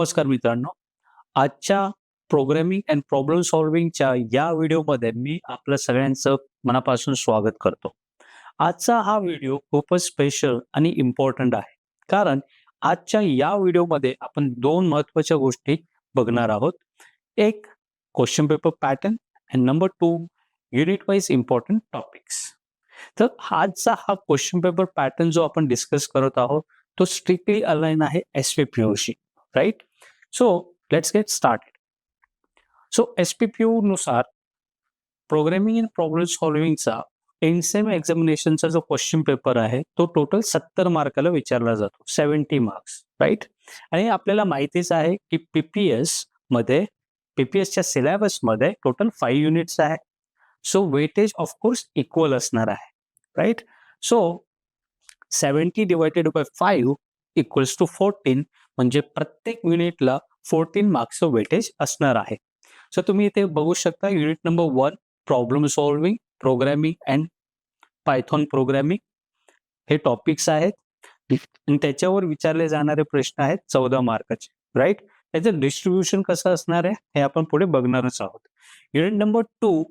नमस्कार मित्रांनो. आजच्या प्रोग्रामिंग अँड प्रॉब्लेम सॉल्व्हिंगच्या या व्हिडिओमध्ये मी आपलं सगळ्यांचं मनापासून स्वागत करतो. आजचा हा व्हिडिओ खूपच स्पेशल आणि इम्पॉर्टंट आहे. कारण आजच्या या व्हिडिओमध्ये आपण 2 महत्त्वाच्या गोष्टी बघणार आहोत. एक question paper pattern and number 2 unit wise important topics. तर आजचा हा क्वेश्चन पेपर पॅटर्न जो आपण डिस्कस करत आहोत, तो स्ट्रिक्टली अलाइन आहे एस-पी-पी-ओशी. Right? So let's get started. So SPPU नुसार प्रोग्रामिंग अँड प्रॉब्लेम सॉल्व्हिंगचा एनसेम एक्झामिनेशनचा जो क्वेश्चन पेपर आहे, तो टोटल 70 मार्काला विचारला जातो. 70 मार्क्स. राइट? आणि आपल्याला माहितीच आहे की मध्ये पीपीएसच्या सिलेबसमध्ये टोटल 5 युनिट्स आहे. So weightage of course equal असणार आहे. Right? So 70 divided by 5 equals to 14 म्हणजे प्रत्येक युनिटला 14 मार्क्सचं वेटेज असणार आहे. सो तुम्ही इथे बघू शकता unit number 1 problem solving, programming and Python programming हे टॉपिक्स आहेत आणि त्याच्यावर विचारले जाणारे प्रश्न आहेत 14 मार्काचे. राईट? त्याचं डिस्ट्रीब्युशन कसं असणार आहे हे आपण पुढे बघणारच आहोत. Unit number 2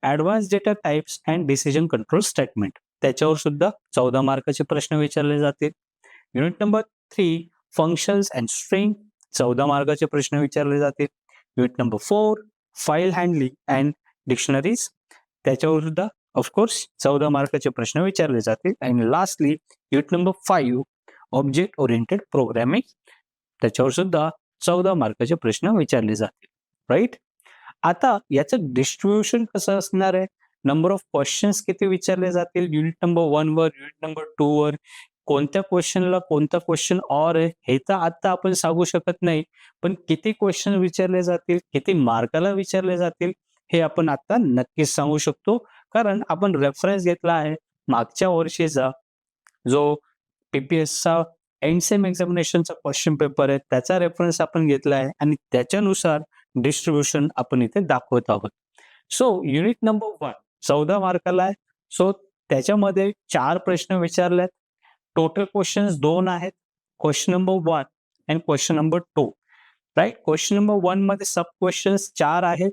advance data types and decision control statement, त्याच्यावर सुद्धा 14 मार्काचे प्रश्न विचारले जातील. Unit number 3 functions and string, 14 मार्काचे प्रश्न विचारले जातील. Unit number 4 file handling and dictionaries, त्याच्यावर सुद्धा ऑफकोर्स 14 मार्काचे प्रश्न विचारले जातील. आणि lastly unit number 5 object oriented programming, त्याच्यावर सुद्धा 14 मार्काचे प्रश्न विचारले जातील. राईट? आता याचं डिस्ट्रीब्युशन कसं असणार आहे, नंबर ऑफ क्वेश्चन्स किती विचारले जातील युनिट नंबर 1 वर, युनिट नंबर 2 वर, कोणत्या क्वेश्चनला कोणता क्वेश्चन ऑर आहे हे तर आता आपण सांगू शकत नाही, पण किती क्वेश्चन विचारले जातील, किती मार्काला विचारले जातील हे आपण आता नक्कीच सांगू शकतो. कारण आपण रेफरन्स घेतला आहे मागच्या वर्षीचा जो पीपीएसचा एंडसेम एक्झामिनेशनचा क्वेश्चन पेपर आहे, त्याचा रेफरन्स आपण घेतला आहे आणि त्याच्यानुसार डिस्ट्रीब्युशन आपण इथे दाखवत आहोत. सो युनिट नंबर 1 14 मार्काला आहे. सो त्याच्यामध्ये 4 प्रश्न विचारलेत. टोटल क्वेश्चन्स 2 आहेत. Question number 1 and question number 2. Right? Question number 1 मध्ये सब क्वेश्चन्स 4 आहेत.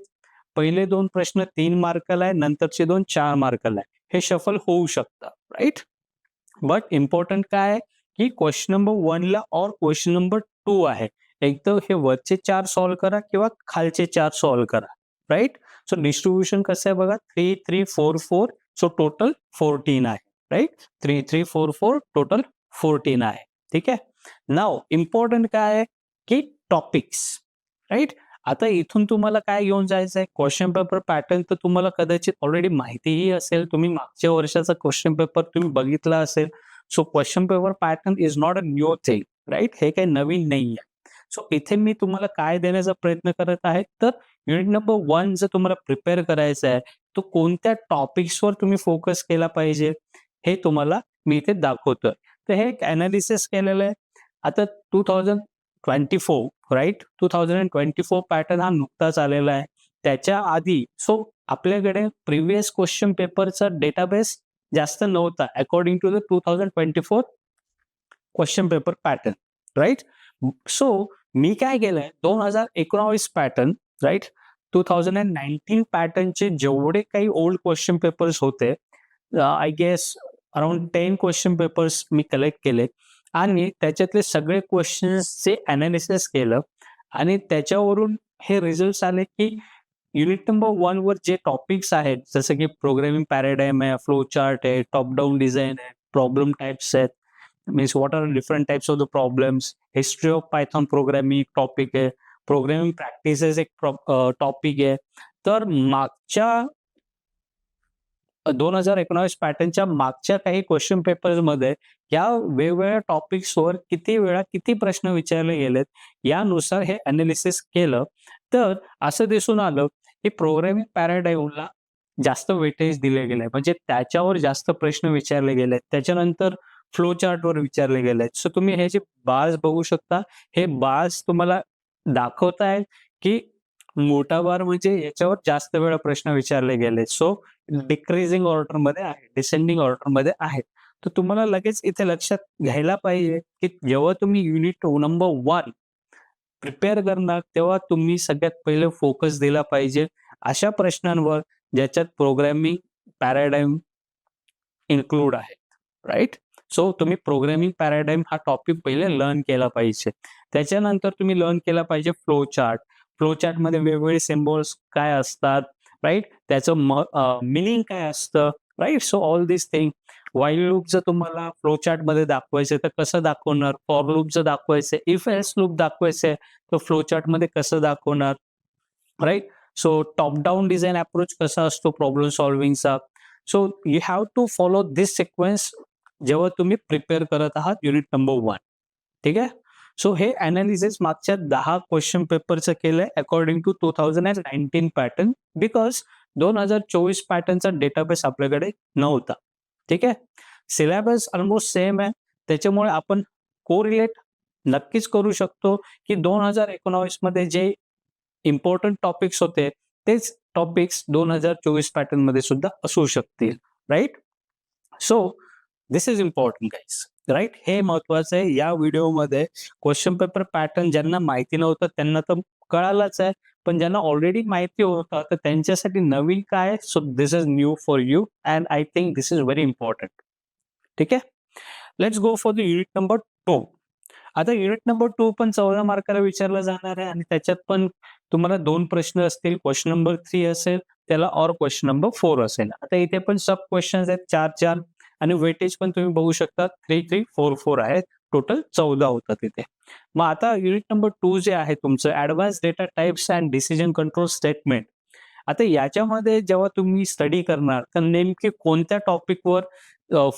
पहिले 2 प्रश्न 3 मार्काला आहे, नंतरचे 2 4 मार्काला आहे. हे शफल होऊ शकतं. राईट? बट इम्पॉर्टंट काय आहे की क्वेश्चन नंबर 1 ला और क्वेश्चन नंबर 2 आहे. एक तर हे वरचे 4 सॉल्व्ह करा किंवा खालचे 4 सॉल्व्ह करा. राईट? सो डिस्ट्रीब्युशन कसं आहे बघा, 3 3 4 4. सो टोटल 14 आहे. राईट? 3 3 4 4 टोटल 14 आहे. ठीक आहे? नाव इम्पॉर्टंट काय आहे की टॉपिक्स. राईट? आता इथून तुम्हाला काय घेऊन जायचं आहे, क्वेश्चन पेपर पॅटर्न तर तुम्हाला कदाचित ऑलरेडी माहितीही असेल. तुम्ही मागच्या वर्षाचा क्वेश्चन पेपर तुम्ही बघितला असेल. So question paper pattern is not a new thing. Right? हे काही नवीन नाही आहे. सो इथे मी तुम्हाला काय देण्याचा प्रयत्न करत आहे, तर युनिट नंबर 1 जर तुम्हाला प्रिपेअर करायचं आहे, तर कोणत्या टॉपिक्सवर तुम्ही फोकस केला पाहिजे हे तुम्हाला मी इथे दाखवतोय. तर हे एक ॲनालिसिस केलेलं आहे. आता 2024 राईट? 2024 पॅटर्न हा नुकताच आलेला आहे. त्याच्या आधी सो आपल्याकडे प्रिव्हियस क्वेश्चन पेपरचा डेटाबेस जास्त नव्हता according to the 2024 question paper pattern. Right? So मी काय केलंय 2019 पॅटर्न, राईट, 2019 पॅटर्नचे जेवढे काही ओल्ड क्वेश्चन पेपर्स होते, I guess around 10 question papers मी कलेक्ट केले आणि त्याच्यातले सगळे क्वेश्चन्सचे अनालिसिस केलं आणि त्याच्यावरून हे रिझल्ट्स आले की युनिट नंबर 1 वर जे टॉपिक्स आहेत, जसं की प्रोग्रामिंग पॅराडाइम आहे, फ्लो चार्ट आहे, टॉप डाऊन डिझाइन आहे, प्रॉब्लेम टाइप्स आहेत, means what are different types of the problems, history of Python programming topic आहे, प्रोग्रामिंग प्रॅक्टिसेस एक टॉपिक आहे. तर मागच्या 2019 पॅटर्नच्या मागच्या काही क्वेश्चन पेपर्समध्ये या वेगवेगळ्या टॉपिक्सवर किती वेळा किती प्रश्न विचारले गेलेत यानुसार हे अनालिसिस केलं. तर असं दिसून आलं की प्रोग्रामिंग पॅराडाइमला जास्त वेटेज दिले गेले, म्हणजे त्याच्यावर जास्त प्रश्न विचारले गेलेत. त्याच्यानंतर फ्लो चार्टवर विचारले गेलेत. सो तुम्ही हे जे बार्स बघू शकता, हे बार्स तुम्हाला दाखवतायत की मोठा बार म्हणजे याच्यावर जास्त वेळा प्रश्न विचारले गेले. सो डिक्रीजिंग ऑर्डरमध्ये आहे, डिसेंडिंग ऑर्डरमध्ये आहे. तर तुम्हाला लगेच इथे लक्षात घ्यायला पाहिजे की जेव्हा तुम्ही युनिट नंबर 1 प्रिपेअर करणार तेव्हा तुम्ही सगळ्यात पहिले फोकस दिला पाहिजे अशा प्रश्नांवर ज्याच्यात प्रोग्रामिंग पॅराडाईम इन्क्लूड आहेत, राईट? सो तुम्ही प्रोग्रामिंग पॅराडाईम हा टॉपिक पहिले लर्न केला पाहिजे. त्याच्यानंतर तुम्ही लर्न केला पाहिजे फ्लो चार्ट. फ्लो चार्टमध्ये वेगवेगळे सिम्बॉल्स काय असतात, राईट? त्याचं मिनिंग काय असतं, राईट? सो ऑल दिस थिंग. व्हाईल लूप जर तुम्हाला फ्लो चार्टमध्ये दाखवायचं तर कसं दाखवणार? फॉर लूप जर दाखवायचं, इफ एल्स लूप दाखवायचं तर फ्लो चार्टमध्ये कसं दाखवणार, right? So top down design approach कसा असतो प्रॉब्लेम सॉल्व्हिंगचा. So you have to follow this sequence जेव्हा तुम्ही प्रिपेअर करत आहात युनिट नंबर 1. ठीक आहे? सो हे अनालिसिस मागच्या 10 क्वेश्चन पेपरचं केलंय अकॉर्डिंग टू 2019 पॅटर्न, बिकॉज 2024 पॅटर्नचा डेटाबेस आपल्याकडे नव्हता. ठीक आहे? सिलेबस ऑलमोस्ट सेम आहे, त्याच्यामुळे आपण कोरिलेट नक्कीच करू शकतो की 2019 मध्ये जे इम्पॉर्टंट टॉपिक्स होते तेच टॉपिक्स 2024 पॅटर्न मध्ये सुद्धा असू शकतील, right? So this is important guys, right? हे महत्वाचं आहे. या व्हिडिओमध्ये क्वेश्चन पेपर पॅटर्न ज्यांना माहिती नव्हतं त्यांना तर कळालंच आहे, पण ज्यांना ऑलरेडी माहिती होतं तर त्यांच्यासाठी नवीन काय, so this is new for you and I think this is very important. ठीक आहे? Let's go for the unit number 2. आता युनिट नंबर 2 पण 14 मार्काला विचारला जाणार आहे आणि त्याच्यात पण तुम्हाला 2 प्रश्न असतील. क्वेश्चन नंबर 3 असेल त्याला और क्वेश्चन नंबर 4 असेल. आता इथे पण सब क्वेश्चन्स आहेत 4-4 आणि वेटेज पण तुम्ही बघू शकता 3-3, 4-4 आहेत. टोटल 14 होतात इथे. मग आता युनिट नंबर 2 जे आहे तुमचं advance data types and decision control statement. आता याच्यामध्ये जेव्हा तुम्ही स्टडी करणार तर नेमकी कोणत्या टॉपिकवर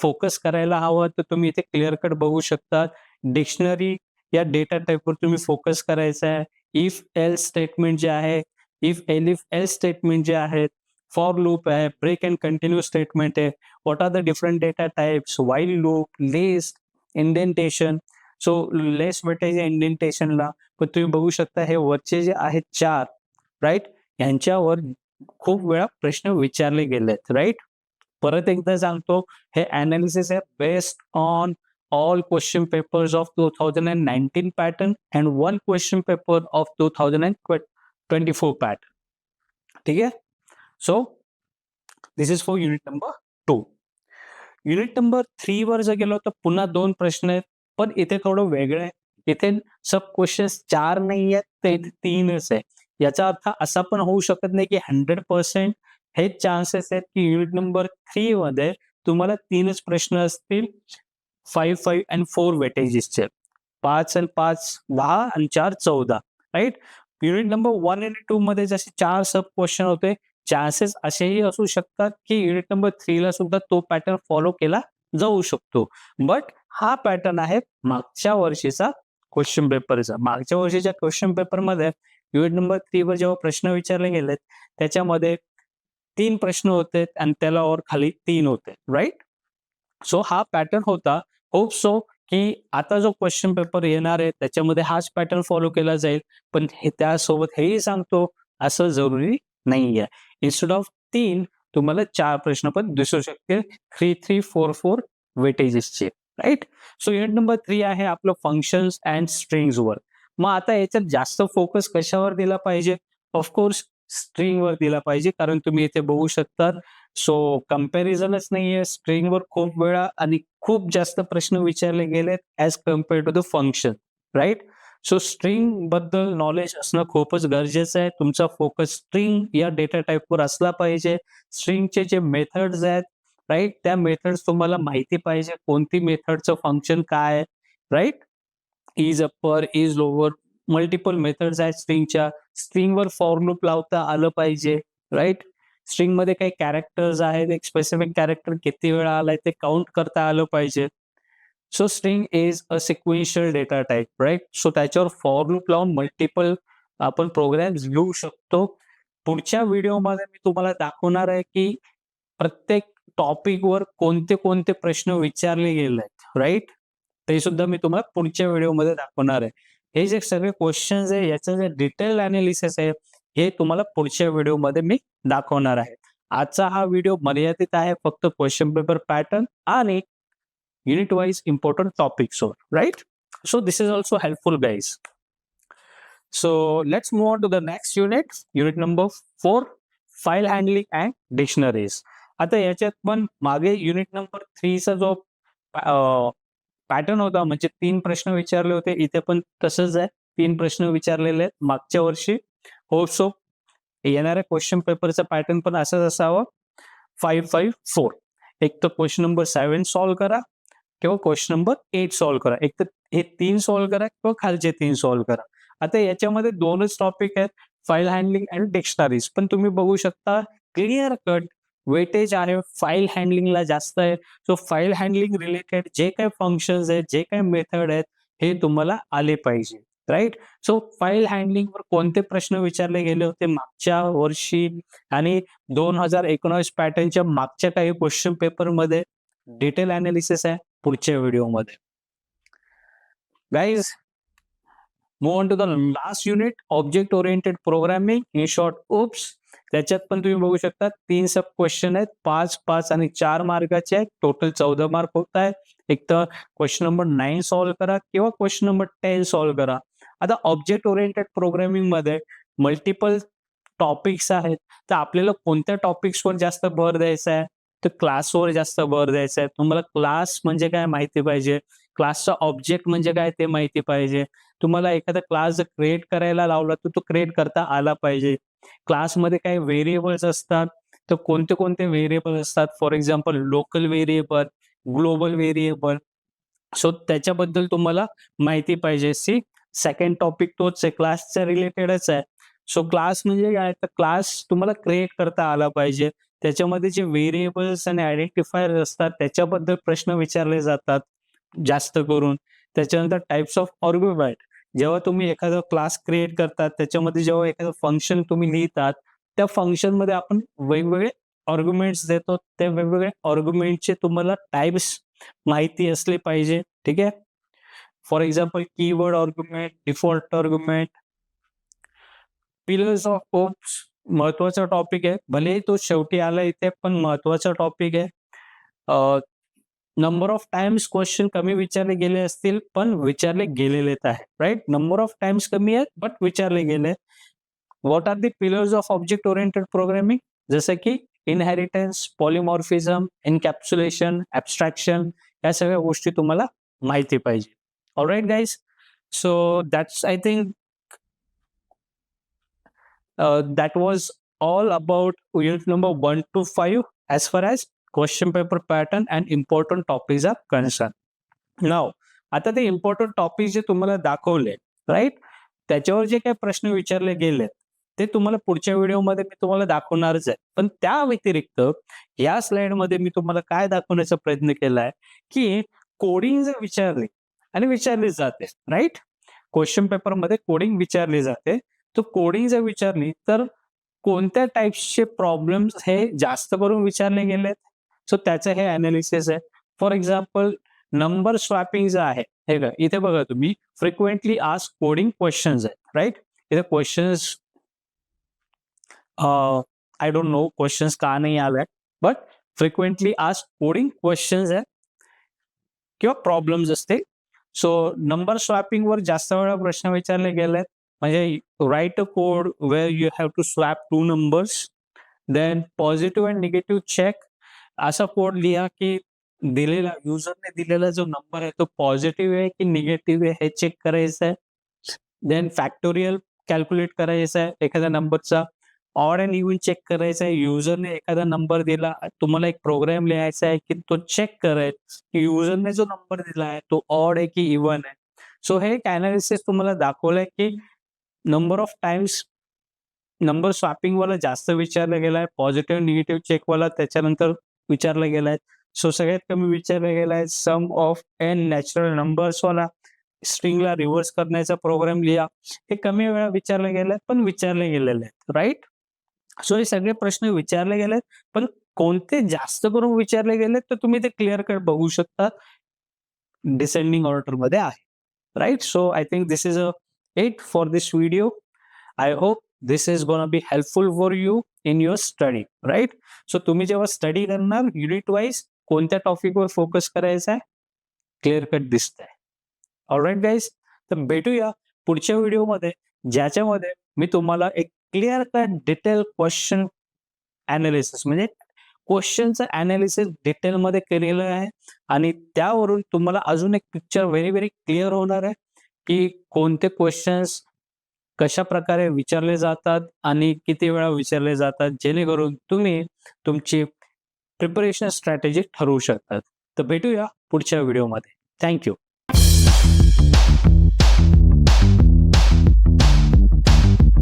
फोकस करायला हवं तर तुम्ही इथे क्लिअर कट बघू शकता. डिक्शनरी या डेटा टाइपवर तुम्ही फोकस करायचा आहे. इफ एल्स स्टेटमेंट जे आहे, इफ एल्स स्टेटमेंट जे आहेत, फॉर लूप आहे, ब्रेक अँड कंटिन्यू स्टेटमेंट आहे. What are the different data types, while loop, list, indentation. So less weightage इंडेंटेशनला पण तुम्ही बघू शकता हे वरचे जे आहेत 4, राईट? यांच्यावर खूप वेळा प्रश्न विचारले गेलेत, राईट? परत एकदा सांगतो, हे अनालिसिस आहे based on all question papers of 2019 pattern and one question paper of 2024 pattern. ठीक आहे? So this is for unit number 2. Unit number 3 वर जर गेलो तर पुन्हा 2 प्रश्न आहेत, पण इथे थोडं वेगळं आहे. इथे सब क्वेश्चन्स 4 नाही आहेत, तर इथे 3च आहे. याचा अर्थ असा पण होऊ शकत नाही की 100% हेच चान्सेस आहेत की युनिट नंबर 3 मध्ये तुम्हाला 3च प्रश्न असतील. 5, 5 and 4 वेटेजेसचे 5 आणि 5 10 आणि 4 14, राईट? युनिट नंबर 1 आणि 2 मध्ये जसे 4 सब क्वेश्चन होते, चान्सेस असेही असू शकतात की युनिट नंबर 3 ला सुद्धा तो पॅटर्न फॉलो केला जाऊ शकतो. बट हा पॅटर्न आहे मागच्या वर्षीचा क्वेश्चन पेपरचा. मागच्या वर्षीच्या क्वेश्चन पेपरमध्ये युनिट नंबर 3 वर जेव्हा प्रश्न विचारले गेलेत त्याच्यामध्ये 3 प्रश्न होते आणि त्याला और खाली 3 होते, राईट? सो हा पॅटर्न होता. होप सो की आता जो क्वेश्चन पेपर येणार आहे त्याच्यामध्ये हाच पॅटर्न फॉलो केला जाईल, पण हे त्यासोबत हेही सांगतो असं जरुरी नाहीये. इन्स्टेड ऑफ 3 तुम्हाला 4 प्रश्न पण दिसू शकतील 3, 3, 4, 4 वेटेजेसचे, राईट? सो युनिट नंबर 3 आहे आपलं फंक्शन्स अँड स्ट्रिंग्सवर. मग आता याच्यात जास्त फोकस कशावर दिला पाहिजे? ऑफकोर्स स्ट्रिंगवर दिला पाहिजे, कारण तुम्ही इथे बघू शकता. सो कंपॅरिझनच नाहीये. स्ट्रिंगवर खूप वेळा आणि खूप जास्त प्रश्न विचारले गेलेत as compared to the function, right? So string बद्दल नॉलेज असणं खूपच गरजेचं आहे. तुमचा फोकस स्ट्रिंग या डेटा टाइपवर असला पाहिजे. स्ट्रिंगचे जे मेथड्स आहेत, राईट? त्या मेथड्स तुम्हाला माहिती पाहिजे. कोणती मेथडचं फंक्शन काय आहे, right? Is upper, is lower, multiple methods आहेत स्ट्रिंगच्या. स्ट्रिंगवर फॉर लूप लावता आलं पाहिजे, राईट? स्ट्रिंग मध्ये काही कॅरेक्टर्स आहेत, एक स्पेसिफिक कॅरेक्टर किती वेळा आलाय ते काउंट करता आलं पाहिजे. So string is a sequential data type, right? So त्याच्यावर फॉर लूप लावून मल्टिपल आपण प्रोग्राम्स लिहू शकतो. पुढच्या व्हिडिओमध्ये मी तुम्हाला दाखवणार आहे की प्रत्येक टॉपिकवर कोणते कोणते प्रश्न विचारले गेले आहेत, राईट? ते सुद्धा मी तुम्हाला पुढच्या व्हिडिओमध्ये दाखवणार आहे. हे जे सगळे क्वेश्चन्स आहे याचं जे डिटेल अनालिसिस आहे हे तुम्हाला पुढच्या व्हिडिओमध्ये मी दाखवणार आहे. आजचा हा व्हिडिओ मर्यादित आहे फक्त क्वेश्चन पेपर पॅटर्न आणि युनिट वाईज इम्पॉर्टंट टॉपिक्सवर, right? So this is also helpful guys. So let's move on to the next unit, unit number 4, file handling and dictionaries. आता याच्यात पण मागे युनिट नंबर 3 चा जो पॅटर्न होता, म्हणजे 3 प्रश्न विचारले होते, इथे पण तसंच आहे. 3 प्रश्न विचारलेले आहेत मागच्या वर्षी. होप सो येणाऱ्या क्वेश्चन पेपरचा पॅटर्न पण असाच असावा. 5-5-4. एक तर क्वेश्चन नंबर 7 सॉल्व्ह करा किंवा क्वेश्चन नंबर 8 सॉल्व्ह करा. एक तर हे 3 सॉल्व्ह करा किंवा खालचे 3 सॉल्व्ह करा. आता याच्यामध्ये 2च टॉपिक आहेत, फाईल हँडलिंग आणि डिक्शनरीज. पण तुम्ही बघू शकता क्लिअर कट वेटेज आहे फाईल हँडलिंगला जास्त आहे. सो फाईल हँडलिंग रिलेटेड जे काही फंक्शन्स आहेत, जे काही मेथड आहेत, हे तुम्हाला आले पाहिजे, राईट? सो फाईल हँडलिंगवर कोणते प्रश्न विचारले गेले होते मागच्या वर्षी आणि 2019 पॅटर्नच्या मागच्या काही क्वेश्चन पेपरमध्ये डिटेल अनालिसिस आहे पुढच्या व्हिडिओमध्ये. Guys, move on to the last unit, object oriented programming, in short OOPs. त्याच्यात पण तुम्ही बघू शकता 3 सब क्वेश्चन आहेत, 5-5 आणि 4 मार्काचे आहेत. टोटल 14 मार्क होत आहे. एक तर क्वेश्चन नंबर 9 सॉल्व्ह करा किंवा क्वेश्चन नंबर 10 सॉल्व्ह करा. आता ऑब्जेक्ट ओरिएंटेड प्रोग्रामिंग मध्ये मल्टिपल टॉपिक्स आहेत, तर आपल्याला कोणत्या टॉपिक्सवर जास्त भर द्यायचा आहे? तर क्लासवर जास्त भर द्यायचा आहे. तुम्हाला क्लास म्हणजे काय माहिती पाहिजे, क्लासचा ऑब्जेक्ट म्हणजे काय ते माहिती पाहिजे. तुम्हाला एखादा क्लास जर क्रिएट करायला लावला तर तो क्रिएट करता आला पाहिजे. क्लासमध्ये काही व्हेरिएबल्स असतात, तर कोणते कोणते व्हेरिएबल असतात, for example local variable, global variable. So त्याच्याबद्दल तुम्हाला माहिती पाहिजे. सेकंड टॉपिक तोच आहे, क्लासच्या रिलेटेडच आहे. सो क्लास म्हणजे काय, तर क्लास तुम्हाला क्रिएट करता आला पाहिजे. त्याच्यामध्ये जे व्हेरिएबल्स आणि आयडेंटिफायर असतात त्याच्याबद्दल प्रश्न विचारले जातात जास्त करून. त्याच्यानंतर टाइप्स ऑफ आर्ग्युमेंट. जेव्हा तुम्ही एखादा क्लास क्रिएट करतात, त्याच्यामध्ये जेव्हा एखादं फंक्शन तुम्ही लिहितात, त्या फंक्शनमध्ये आपण वेगवेगळे आर्ग्युमेंट्स देतो. त्या वेगवेगळ्या आर्ग्युमेंटचे तुम्हाला टाइप्स माहिती असले पाहिजे. ठीक आहे. For example keyword argument, default argument, pillars of OOPs महत्वाचा टॉपिक आहे. भलेही तो शेवटी आला इथे, पण महत्वाचा टॉपिक आहे. नंबर ऑफ टाइम्स क्वेश्चन कमी विचारले गेले असतील, पण विचारले गेलेलेच आहे, राईट? नंबर ऑफ टाइम्स कमी आहेत, बट विचारले गेले. What are the pillars of object oriented programming? जसं की इनहेरिटन्स, पॉलिमॉर्फिझम, एन्कॅप्सुलेशन, ॲब्स्ट्रॅक्शन, या सगळ्या गोष्टी तुम्हाला माहिती पाहिजे. All right guys, so that's I think that was all about unit number 1 to 5 as far as question paper pattern and important topics are concerned. Now, आता ते इम्पॉर्टंट टॉपिक जे तुम्हाला दाखवले, राईट, त्याच्यावर जे काही प्रश्न विचारले गेले ते तुम्हाला पुढच्या व्हिडिओमध्ये मी तुम्हाला दाखवणारच आहे. पण त्या व्यतिरिक्त या स्लाइडमध्ये मी तुम्हाला काय दाखवण्याचा प्रयत्न केलाय की कोडिंग जर विचारली आणि विचारली जाते, राईट, क्वेश्चन पेपरमध्ये कोडिंग विचारली जाते, तर कोडिंग जर विचारली तर कोणत्या टाइप्सचे प्रॉब्लेम्स हे जास्त करून विचारले गेलेत. सो त्याचं हे अनालिसिस आहे. फॉर एक्झाम्पल नंबर स्वॅपिंग जे आहे, हे का इथे बघा तुम्ही, फ्रिक्वेंटली आस्क कोडिंग क्वेश्चन्स आहेत, राईट? इथे questions I don't know questions का नाही आले, but frequently ask coding questions आहे किंवा प्रॉब्लेम्स असते. सो नंबर स्वॅपिंग वर जास्त वेळा प्रश्न विचारले गेलेत. म्हणजे write a code where you have to swap 2 numbers. Then positive and negative check. असा कोड लिहा की दिलेला युजरने दिलेला जो नंबर आहे तो पॉझिटिव्ह आहे की निगेटिव्ह आहे हे चेक करायचं आहे. देन फॅक्टोरियल कॅल्क्युलेट करायचं आहे एखाद्या नंबरचा. ऑड अँड इव्हन चेक करायचा आहे. युजरने एखादा नंबर दिला, तुम्हाला एक प्रोग्राम लिहायचा आहे की तो चेक करायचा की युजरने जो नंबर दिला आहे तो ऑड आहे की इव्हन आहे. सो हे एक अनालिसिस तुम्हाला दाखवलंय की number of times number swapping वाला जास्त विचारला गेलाय, पॉझिटिव्ह निगेटिव्ह चेक वाला त्याच्यानंतर विचारला गेलाय. सो सगळ्यात कमी विचारला गेलाय सम ऑफ एन नॅचरल नंबर्स वाला. स्ट्रिंगला रिव्हर्स करण्याचा प्रोग्राम लिहा. हे कमी वेळा विचारले गेले, पण विचारले गेलेले आहेत, राईट? सो हे सगळे प्रश्न विचारले गेलेत, पण कोणते जास्त करून विचारले गेलेत तर तुम्ही ते क्लिअर कट बघू शकता. डिसेंडिंग ऑर्डर मध्ये आहे, right? So I think this is it for this video. I hope this is gonna be helpful for you in your study, right? So तुम्ही जेव्हा स्टडी करणार युनिट वाईज कोणत्या टॉपिकवर focus करायचा आहे क्लिअर कट दिसतंय. All right guys, तर भेटूया पुढच्या व्हिडिओमध्ये ज्याच्यामध्ये मी तुम्हाला एक clear cut detail question analysis म्हणजे क्वेश्चनचं ॲनालिसिस डिटेलमध्ये केलेलं आहे आणि त्यावरून तुम्हाला अजून एक पिक्चर व्हेरी, व्हेरी क्लिअर होणार आहे, की कोणते क्वेश्चन्स कशाप्रकारे विचारले जातात आणि किती वेळा विचारले जातात, जेणेकरून तुम्ही तुमची प्रिपरेशन स्ट्रॅटेजी ठरवू शकतात. तर भेटूया पुढच्या व्हिडिओमध्ये. Thank you.